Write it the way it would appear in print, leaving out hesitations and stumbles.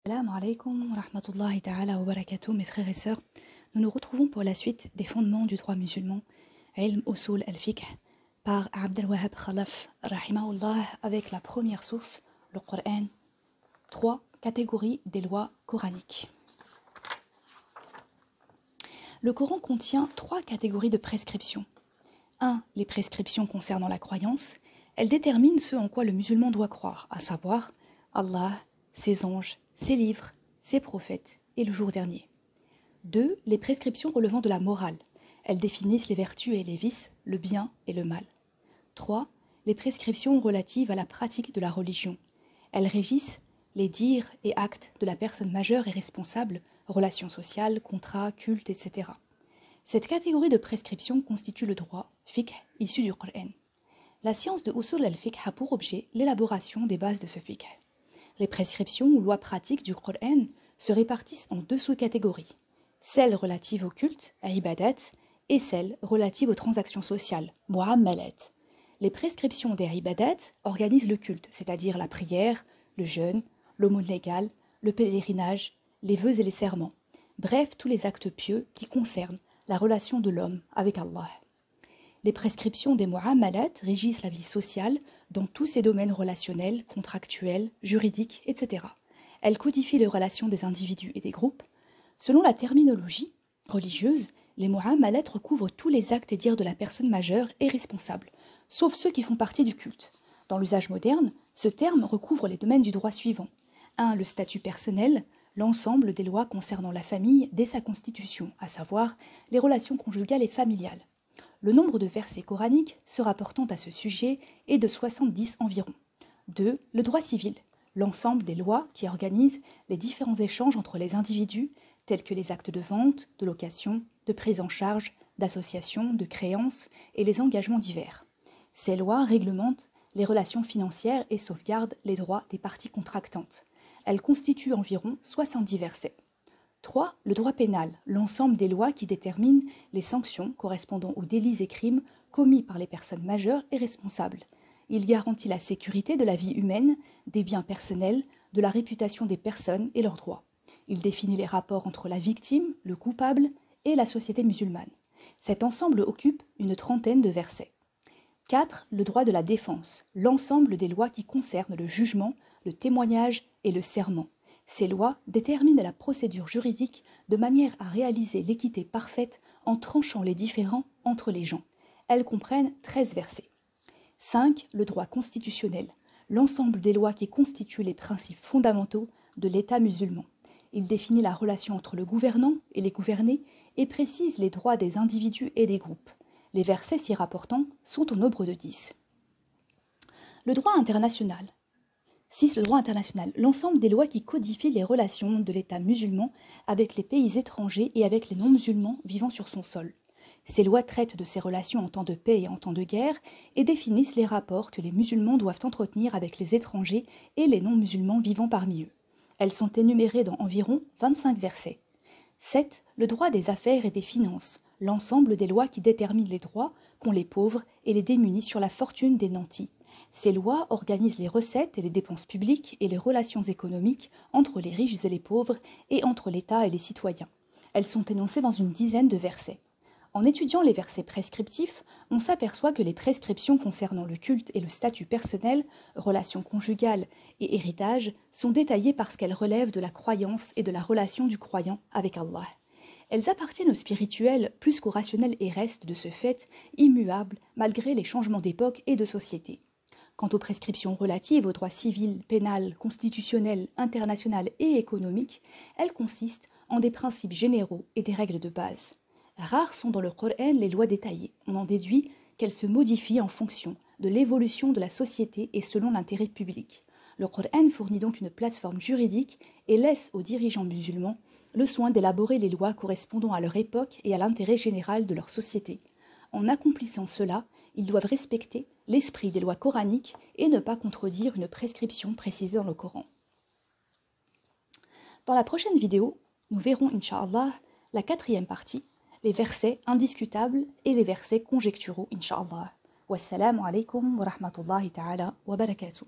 Salam alaikum wa rahmatullahi ta'ala wa barakatuh, mes frères et sœurs. Nous nous retrouvons pour la suite des fondements du droit musulman, Ilm Usul al-Fiqh, par Abd al-Wahhab Khalaf, rahimahullah, avec la première source, le Coran. 3 catégories des lois coraniques. Le Coran contient 3 catégories de prescriptions. 1. Les prescriptions concernant la croyance. Elles déterminent ce en quoi le musulman doit croire, à savoir Allah, ses anges, ses livres, ses prophètes et le jour dernier. 2. Les prescriptions relevant de la morale. Elles définissent les vertus et les vices, le bien et le mal. 3. Les prescriptions relatives à la pratique de la religion. Elles régissent les dires et actes de la personne majeure et responsable, relations sociales, contrats, cultes, etc. Cette catégorie de prescriptions constitue le droit, fiqh, issu du Coran. La science de Usul al-Fiqh a pour objet l'élaboration des bases de ce fiqh. Les prescriptions ou lois pratiques du Coran se répartissent en 2 sous-catégories, celles relatives au culte, à ibadat, et celles relatives aux transactions sociales, mu'amalat. Les prescriptions des ibadat organisent le culte, c'est-à-dire la prière, le jeûne, l'aumône légale, le pèlerinage, les vœux et les serments, bref, tous les actes pieux qui concernent la relation de l'homme avec Allah. Les prescriptions des mu'amalat régissent la vie sociale dans tous ses domaines relationnels, contractuels, juridiques, etc. Elles codifient les relations des individus et des groupes. Selon la terminologie religieuse, les mu'amalat recouvrent tous les actes et dires de la personne majeure et responsable, sauf ceux qui font partie du culte. Dans l'usage moderne, ce terme recouvre les domaines du droit suivants. 1. Le statut personnel, l'ensemble des lois concernant la famille dès sa constitution, à savoir les relations conjugales et familiales. Le nombre de versets coraniques se rapportant à ce sujet est de 70 environ. 2. Le droit civil, l'ensemble des lois qui organisent les différents échanges entre les individus, tels que les actes de vente, de location, de prise en charge, d'association, de créance et les engagements divers. Ces lois réglementent les relations financières et sauvegardent les droits des parties contractantes. Elles constituent environ 70 versets. 3. Le droit pénal, l'ensemble des lois qui déterminent les sanctions correspondant aux délits et crimes commis par les personnes majeures et responsables. Il garantit la sécurité de la vie humaine, des biens personnels, de la réputation des personnes et leurs droits. Il définit les rapports entre la victime, le coupable et la société musulmane. Cet ensemble occupe une 30aine de versets. 4. Le droit de la défense, l'ensemble des lois qui concernent le jugement, le témoignage et le serment. Ces lois déterminent la procédure juridique de manière à réaliser l'équité parfaite en tranchant les différends entre les gens. Elles comprennent 13 versets. 5. Le droit constitutionnel, l'ensemble des lois qui constituent les principes fondamentaux de l'État musulman. Il définit la relation entre le gouvernant et les gouvernés et précise les droits des individus et des groupes. Les versets s'y rapportant sont au nombre de 10. Le droit international. 6. Le droit international, l'ensemble des lois qui codifient les relations de l'État musulman avec les pays étrangers et avec les non-musulmans vivant sur son sol. Ces lois traitent de ces relations en temps de paix et en temps de guerre et définissent les rapports que les musulmans doivent entretenir avec les étrangers et les non-musulmans vivant parmi eux. Elles sont énumérées dans environ 25 versets. 7. Le droit des affaires et des finances, l'ensemble des lois qui déterminent les droits qu'ont les pauvres et les démunis sur la fortune des nantis. Ces lois organisent les recettes et les dépenses publiques et les relations économiques entre les riches et les pauvres et entre l'État et les citoyens. Elles sont énoncées dans une 10aine de versets. En étudiant les versets prescriptifs, on s'aperçoit que les prescriptions concernant le culte et le statut personnel, relations conjugales et héritage sont détaillées parce qu'elles relèvent de la croyance et de la relation du croyant avec Allah. Elles appartiennent au spirituel plus qu'au rationnel et restent de ce fait immuables malgré les changements d'époque et de société. Quant aux prescriptions relatives aux droits civils, pénal, constitutionnel, international et économique, elles consistent en des principes généraux et des règles de base. Rares sont dans le Coran les lois détaillées. On en déduit qu'elles se modifient en fonction de l'évolution de la société et selon l'intérêt public. Le Coran fournit donc une plateforme juridique et laisse aux dirigeants musulmans le soin d'élaborer les lois correspondant à leur époque et à l'intérêt général de leur société. En accomplissant cela, ils doivent respecter l'esprit des lois coraniques et ne pas contredire une prescription précisée dans le Coran. Dans la prochaine vidéo, nous verrons, Inch'Allah, la 4e partie, les versets indiscutables et les versets conjecturaux, Inch'Allah. Wassalamu alaikum wa rahmatullahi ta'ala wa barakatuh.